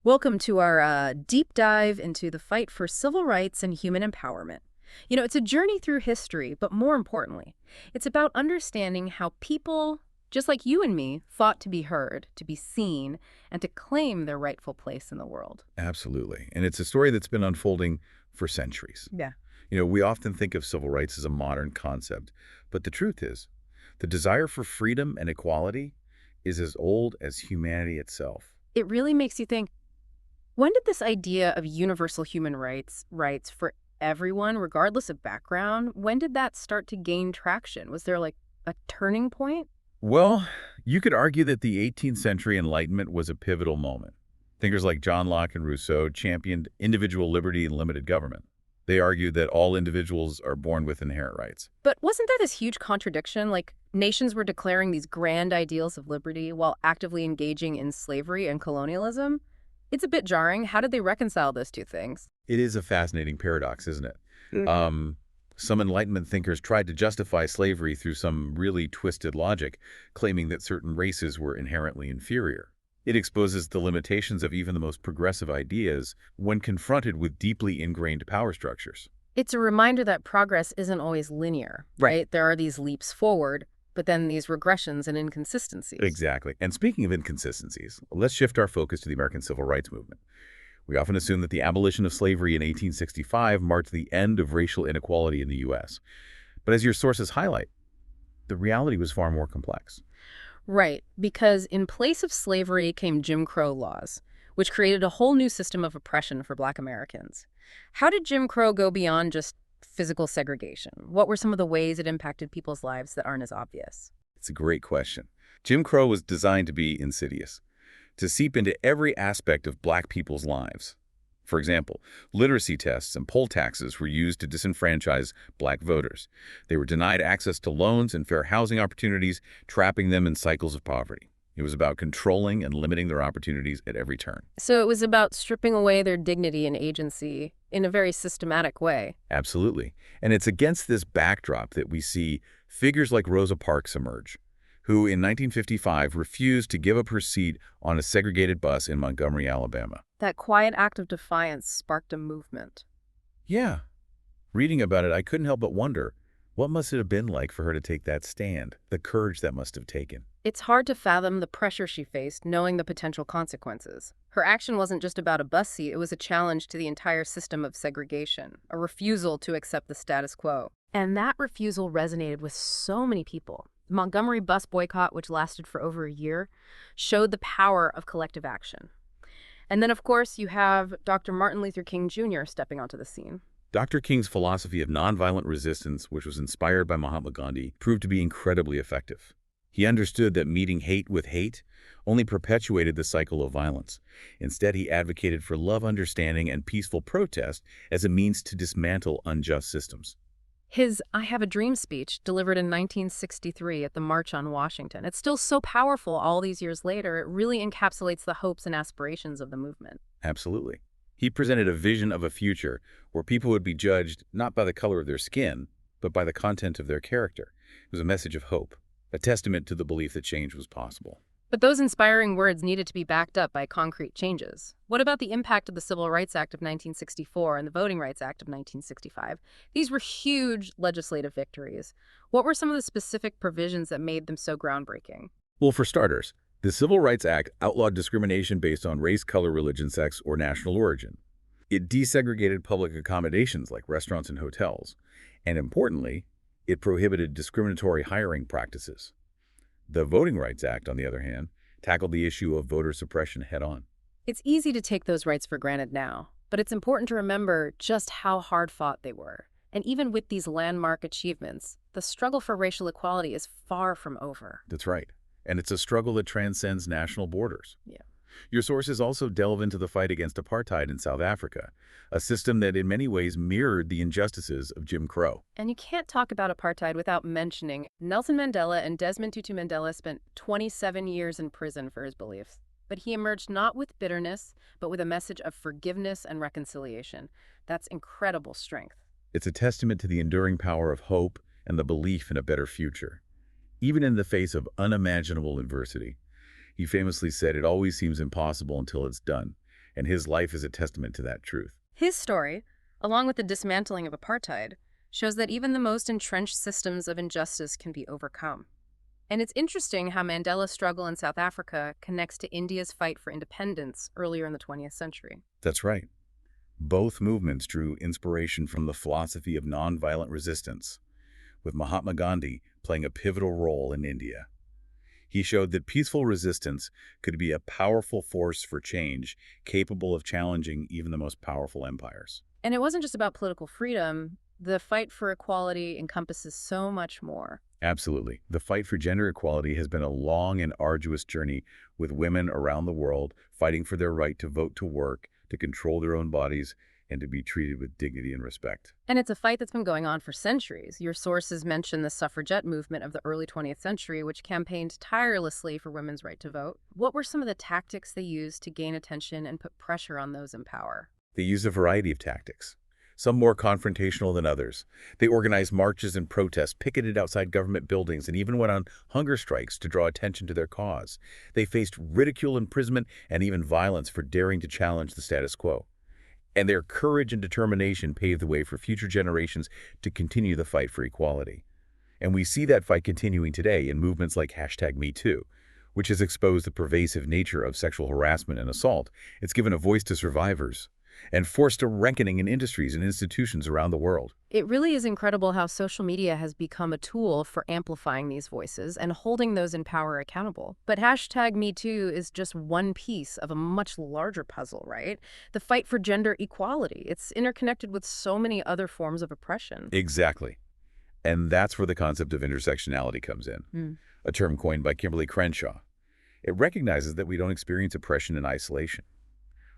Welcome to our deep dive into the fight for civil rights and human empowerment. It's a journey through history, but more importantly, it's about understanding how people, just like you and me, fought to be heard, to be seen, and to claim their rightful place in the world. Absolutely. And it's a story that's been unfolding for centuries. Yeah. We often think of civil rights as a modern concept, but the truth is, the desire for freedom and equality is as old as humanity itself. It really makes you think, when did this idea of universal human rights for everyone, regardless of background, when did that start to gain traction? Was there like a turning point? Well, you could argue that the 18th century Enlightenment was a pivotal moment. Thinkers like John Locke and Rousseau championed individual liberty and limited government. They argued that all individuals are born with inherent rights. But wasn't there this huge contradiction? Like, nations were declaring these grand ideals of liberty while actively engaging in slavery and colonialism? It's a bit jarring. How did they reconcile those two things? It is a fascinating paradox, isn't it? Mhm. Some Enlightenment thinkers tried to justify slavery through some really twisted logic, claiming that certain races were inherently inferior. It exposes the limitations of even the most progressive ideas when confronted with deeply ingrained power structures. It's a reminder that progress isn't always linear, Right. right? There are these leaps forward, but then these regressions and inconsistencies. Exactly. And speaking of inconsistencies, let's shift our focus to the American Civil Rights Movement. We often assume that the abolition of slavery in 1865 marked the end of racial inequality in the U.S. But as your sources highlight, the reality was far more complex. Right, because in place of slavery came Jim Crow laws, which created a whole new system of oppression for Black Americans. How did Jim Crow go beyond just physical segregation? What were some of the ways it impacted people's lives that aren't as obvious? It's a great question. Jim Crow was designed to be insidious, to seep into every aspect of Black people's lives. For example, literacy tests and poll taxes were used to disenfranchise Black voters. They were denied access to loans and fair housing opportunities, trapping them in cycles of poverty. It was about controlling and limiting their opportunities at every turn. So it was about stripping away their dignity and agency in a very systematic way. Absolutely. And it's against this backdrop that we see figures like Rosa Parks emerge, who in 1955 refused to give up her seat on a segregated bus in Montgomery, Alabama. That quiet act of defiance sparked a movement. Yeah, reading about it, I couldn't help but wonder, what must it have been like for her to take that stand, the courage that must have taken? It's hard to fathom the pressure she faced, knowing the potential consequences. Her action wasn't just about a bus seat, it was a challenge to the entire system of segregation, a refusal to accept the status quo. And that refusal resonated with so many people. The Montgomery bus boycott, which lasted for over a year, showed the power of collective action. And then, of course, you have Dr. Martin Luther King Jr. stepping onto the scene. Dr. King's philosophy of nonviolent resistance, which was inspired by Mahatma Gandhi, proved to be incredibly effective. He understood that meeting hate with hate only perpetuated the cycle of violence. Instead, he advocated for love, understanding, and peaceful protest as a means to dismantle unjust systems. His I Have a Dream speech, delivered in 1963 at the March on Washington, it's still so powerful all these years later. It really encapsulates the hopes and aspirations of the movement. Absolutely. He presented a vision of a future where people would be judged not by the color of their skin, but by the content of their character. It was a message of hope, a testament to the belief that change was possible. But those inspiring words needed to be backed up by concrete changes. What about the impact of the Civil Rights Act of 1964 and the Voting Rights Act of 1965? These were huge legislative victories. What were some of the specific provisions that made them so groundbreaking? Well, for starters, the Civil Rights Act outlawed discrimination based on race, color, religion, sex, or national origin. It desegregated public accommodations like restaurants and hotels. And importantly, it prohibited discriminatory hiring practices. The Voting Rights Act, on the other hand, tackled the issue of voter suppression head-on. It's easy to take those rights for granted now, but it's important to remember just how hard-fought they were. And even with these landmark achievements, the struggle for racial equality is far from over. That's right. And it's a struggle that transcends national borders. Yeah. Your sources also delve into the fight against apartheid in South Africa, a system that in many ways mirrored the injustices of Jim Crow. And you can't talk about apartheid without mentioning Nelson Mandela. And Desmond Tutu Mandela spent 27 years in prison for his beliefs. But he emerged not with bitterness, but with a message of forgiveness and reconciliation. That's incredible strength. It's a testament to the enduring power of hope and the belief in a better future, even in the face of unimaginable adversity. He famously said, "It always seems impossible until it's done." and his life is a testament to that truth. His story, along with the dismantling of apartheid, shows that even the most entrenched systems of injustice can be overcome. And it's interesting how Mandela's struggle in South Africa connects to India's fight for independence earlier in the 20th century. That's right. Both movements drew inspiration from the philosophy of nonviolent resistance, with Mahatma Gandhi playing a pivotal role in India. He showed that peaceful resistance could be a powerful force for change, capable of challenging even the most powerful empires. And it wasn't just about political freedom. The fight for equality encompasses so much more. Absolutely. The fight for gender equality has been a long and arduous journey, with women around the world fighting for their right to vote, to work, to control their own bodies, and to be treated with dignity and respect. And it's a fight that's been going on for centuries. Your sources mention the suffragette movement of the early 20th century, which campaigned tirelessly for women's right to vote. What were some of the tactics they used to gain attention and put pressure on those in power? They used a variety of tactics, some more confrontational than others. They organized marches and protests, picketed outside government buildings, and even went on hunger strikes to draw attention to their cause. They faced ridicule, imprisonment, and even violence for daring to challenge the status quo. And their courage and determination paved the way for future generations to continue the fight for equality. And we see that fight continuing today in movements like #MeToo, which has exposed the pervasive nature of sexual harassment and assault. It's given a voice to survivors and forced a reckoning in industries and institutions around the world. It really is incredible how social media has become a tool for amplifying these voices and holding those in power accountable. But #MeToo is just one piece of a much larger puzzle, right? The fight for gender equality. It's interconnected with so many other forms of oppression. Exactly. And that's where the concept of intersectionality comes in, a term coined by Kimberlé Crenshaw. It recognizes that we don't experience oppression in isolation.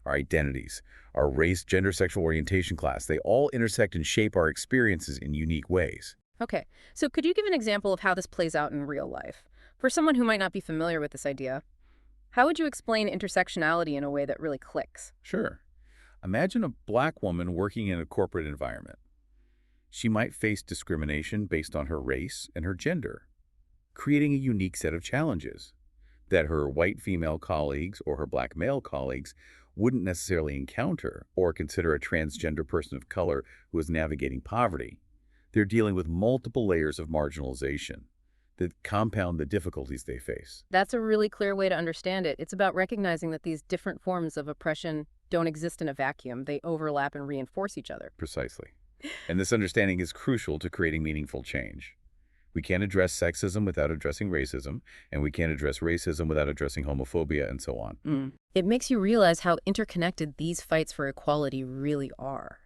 Our identities, our race, gender, sexual orientation, class, they all intersect and shape our experiences in unique ways. Okay, so could you give an example of how this plays out in real life? For someone who might not be familiar with this idea, how would you explain intersectionality in a way that really clicks? Sure. Imagine a Black woman working in a corporate environment. She might face discrimination based on her race and her gender, creating a unique set of challenges that her white female colleagues or her Black male colleagues wouldn't necessarily encounter or consider a transgender person of color who is navigating poverty. They're dealing with multiple layers of marginalization that compound the difficulties they face. That's a really clear way to understand it. It's about recognizing that these different forms of oppression don't exist in a vacuum. They overlap and reinforce each other. Precisely. And this understanding is crucial to creating meaningful change. We can't address sexism without addressing racism, and we can't address racism without addressing homophobia, and so on. It makes you realize how interconnected these fights for equality really are.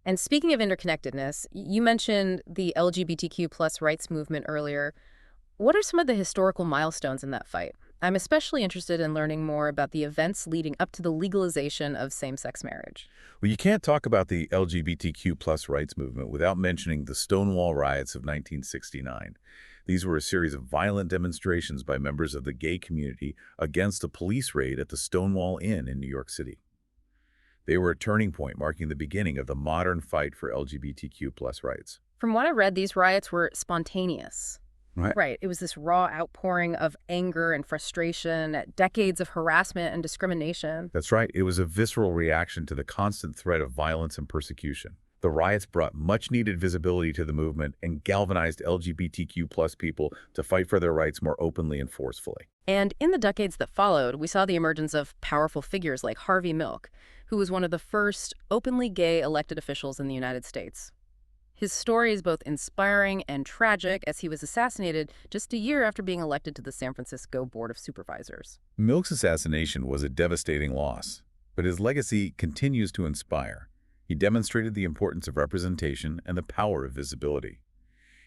And speaking of interconnectedness, you mentioned the LGBTQ plus rights movement earlier. What are some of the historical milestones in that fight? I'm especially interested in learning more about the events leading up to the legalization of same-sex marriage. Well, you can't talk about the LGBTQ plus rights movement without mentioning the Stonewall riots of 1969. These were a series of violent demonstrations by members of the gay community against a police raid at the Stonewall Inn in New York City. They were a turning point marking the beginning of the modern fight for LGBTQ plus rights. From what I read, these riots were spontaneous. Right. Right. It was this raw outpouring of anger and frustration at decades of harassment and discrimination. That's right. It was a visceral reaction to the constant threat of violence and persecution. The riots brought much-needed visibility to the movement and galvanized LGBTQ plus people to fight for their rights more openly and forcefully. And in the decades that followed, we saw the emergence of powerful figures like Harvey Milk, who was one of the first openly gay elected officials in the United States. His story is both inspiring and tragic, as he was assassinated just a year after being elected to the San Francisco Board of Supervisors. Milk's assassination was a devastating loss, but his legacy continues to inspire. He demonstrated the importance of representation and the power of visibility.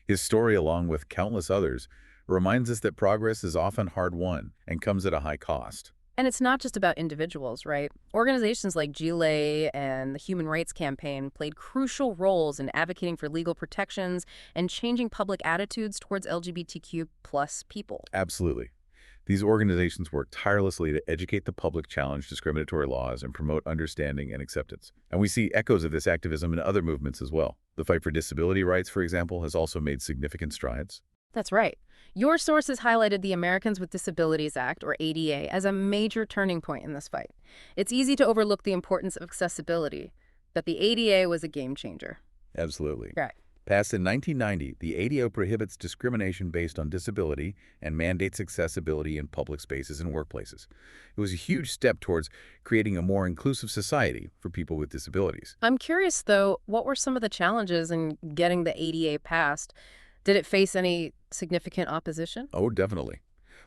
His story, along with countless others, reminds us that progress is often hard-won and comes at a high cost. And it's not just about individuals, right? Organizations like Gillet and the Human Rights Campaign played crucial roles in advocating for legal protections and changing public attitudes towards LGBTQ plus people. Absolutely. These organizations work tirelessly to educate the public, challenge discriminatory laws, and promote understanding and acceptance. And we see echoes of this activism in other movements as well. The fight for disability rights, for example, has also made significant strides. That's right. Your sources highlighted the Americans with Disabilities Act, or ADA, as a major turning point in this fight. It's easy to overlook the importance of accessibility, but the ADA was a game changer. Absolutely. Right. Passed in 1990, the ADA prohibits discrimination based on disability and mandates accessibility in public spaces and workplaces. It was a huge step towards creating a more inclusive society for people with disabilities. I'm curious, though, what were some of the challenges in getting the ADA passed? Did it face any significant opposition? Oh, definitely.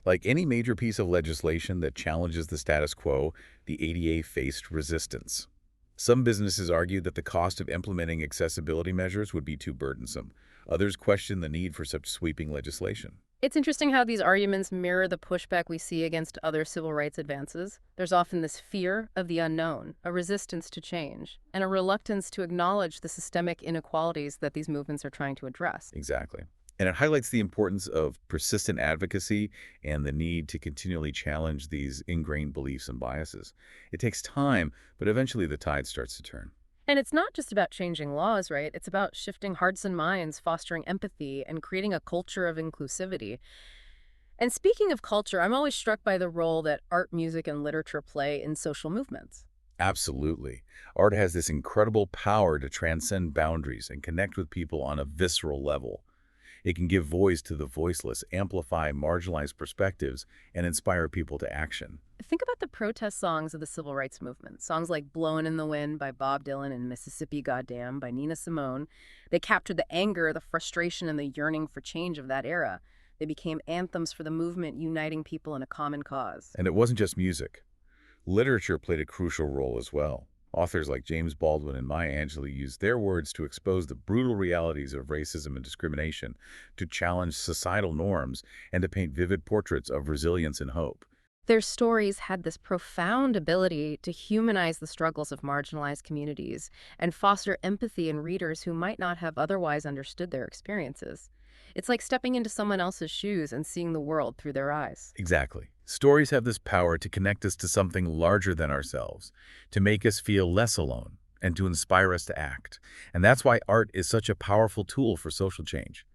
Like any major piece of legislation that challenges the status quo, the ADA faced resistance. Some businesses argued that the cost of implementing accessibility measures would be too burdensome. Others questioned the need for such sweeping legislation. It's interesting how these arguments mirror the pushback we see against other civil rights advances. There's often this fear of the unknown, a resistance to change, and a reluctance to acknowledge the systemic inequalities that these movements are trying to address. Exactly. And it highlights the importance of persistent advocacy and the need to continually challenge these ingrained beliefs and biases. It takes time, but eventually the tide starts to turn. And it's not just about changing laws, right? It's about shifting hearts and minds, fostering empathy, and creating a culture of inclusivity. And speaking of culture, I'm always struck by the role that art, music, and literature play in social movements. Absolutely. Art has this incredible power to transcend boundaries and connect with people on a visceral level. It can give voice to the voiceless, amplify marginalized perspectives, and inspire people to action. Think about the protest songs of the civil rights movement. Songs like Blowin' in the Wind by Bob Dylan and Mississippi Goddam by Nina Simone. They captured the anger, the frustration, and the yearning for change of that era. They became anthems for the movement, uniting people in a common cause. And it wasn't just music. Literature played a crucial role as well. Authors like James Baldwin and Maya Angelou used their words to expose the brutal realities of racism and discrimination, to challenge societal norms, and to paint vivid portraits of resilience and hope. Their stories had this profound ability to humanize the struggles of marginalized communities and foster empathy in readers who might not have otherwise understood their experiences. It's like stepping into someone else's shoes and seeing the world through their eyes. Exactly. Stories have this power to connect us to something larger than ourselves, to make us feel less alone, and to inspire us to act. And that's why art is such a powerful tool for social change.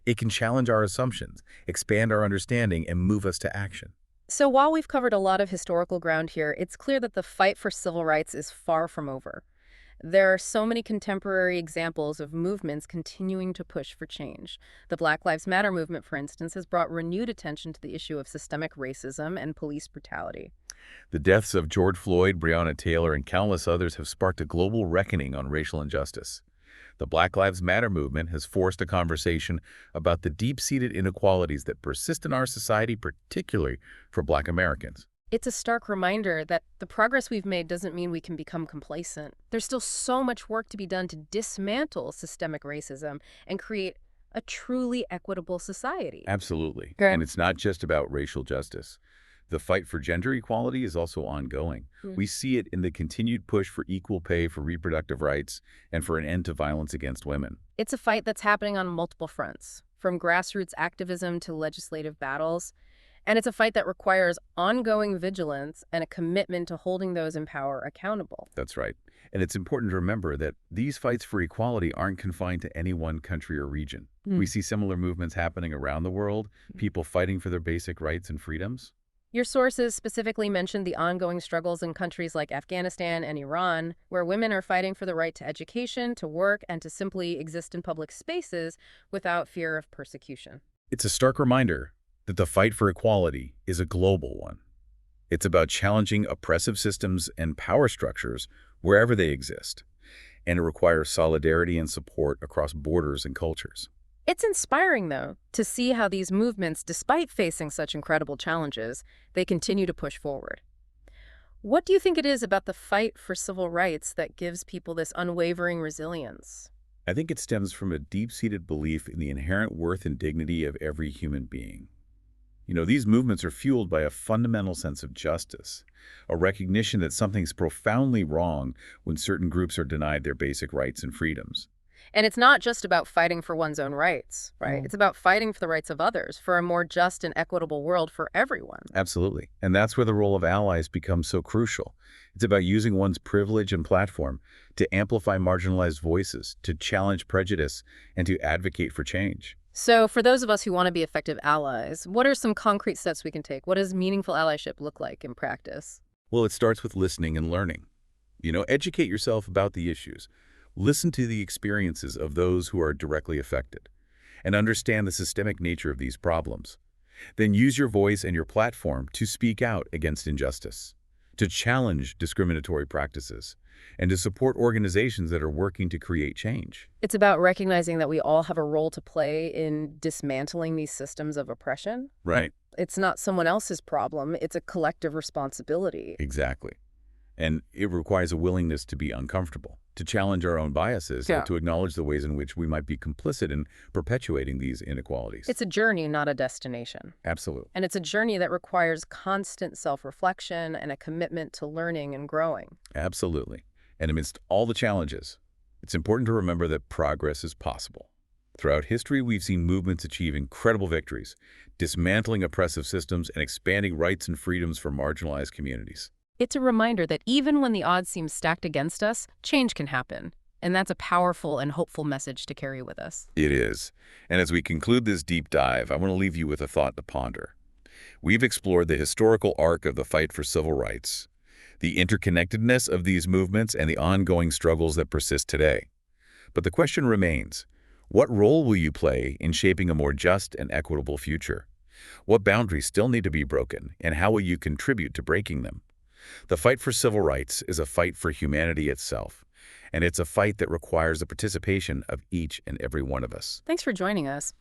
It can challenge our assumptions, expand our understanding, and move us to action. So while we've covered a lot of historical ground here, it's clear that the fight for civil rights is far from over. There are so many contemporary examples of movements continuing to push for change. The Black Lives Matter movement, for instance, has brought renewed attention to the issue of systemic racism and police brutality. The deaths of George Floyd, Breonna Taylor, and countless others have sparked a global reckoning on racial injustice. The Black Lives Matter movement has forced a conversation about the deep-seated inequalities that persist in our society, particularly for Black Americans. It's a stark reminder that the progress we've made doesn't mean we can become complacent. There's still so much work to be done to dismantle systemic racism and create a truly equitable society. Absolutely. Okay. And it's not just about racial justice. The fight for gender equality is also ongoing. We see it in the continued push for equal pay for reproductive rights and for an end to violence against women. It's a fight that's happening on multiple fronts, from grassroots activism to legislative battles. And it's a fight that requires ongoing vigilance and a commitment to holding those in power accountable. That's right. And it's important to remember that these fights for equality aren't confined to any one country or region. We see similar movements happening around the world, people fighting for their basic rights and freedoms. Your sources specifically mentioned the ongoing struggles in countries like Afghanistan and Iran, where women are fighting for the right to education, to work, and to simply exist in public spaces without fear of persecution. It's a stark reminder that the fight for equality is a global one. It's about challenging oppressive systems and power structures wherever they exist, and it requires solidarity and support across borders and cultures. It's inspiring, though, to see how these movements, despite facing such incredible challenges, they continue to push forward. What do you think it is about the fight for civil rights that gives people this unwavering resilience? I think it stems from a deep-seated belief in the inherent worth and dignity of every human being. These movements are fueled by a fundamental sense of justice, a recognition that something's profoundly wrong when certain groups are denied their basic rights and freedoms. And it's not just about fighting for one's own rights, right? It's about fighting for the rights of others, for a more just and equitable world for everyone. Absolutely. And that's where the role of allies becomes so crucial. It's about using one's privilege and platform to amplify marginalized voices, to challenge prejudice, and to advocate for change. So for those of us who want to be effective allies, what are some concrete steps we can take? What does meaningful allyship look like in practice? Well, it starts with listening and learning. Educate yourself about the issues. Listen to the experiences of those who are directly affected, and understand the systemic nature of these problems. Then use your voice and your platform to speak out against injustice, to challenge discriminatory practices, and to support organizations that are working to create change. It's about recognizing that we all have a role to play in dismantling these systems of oppression. Right. It's not someone else's problem, it's a collective responsibility. Exactly. And it requires a willingness to be uncomfortable, to challenge our own biases, Yeah. and to acknowledge the ways in which we might be complicit in perpetuating these inequalities. It's a journey, not a destination. Absolutely. And it's a journey that requires constant self-reflection and a commitment to learning and growing. Absolutely. And amidst all the challenges, it's important to remember that progress is possible. Throughout history, we've seen movements achieve incredible victories, dismantling oppressive systems and expanding rights and freedoms for marginalized communities. It's a reminder that even when the odds seem stacked against us, change can happen. And that's a powerful and hopeful message to carry with us. It is. And as we conclude this deep dive, I want to leave you with a thought to ponder. We've explored the historical arc of the fight for civil rights, the interconnectedness of these movements, and the ongoing struggles that persist today. But the question remains, what role will you play in shaping a more just and equitable future? What boundaries still need to be broken, and how will you contribute to breaking them? The fight for civil rights is a fight for humanity itself, and it's a fight that requires the participation of each and every one of us. Thanks for joining us.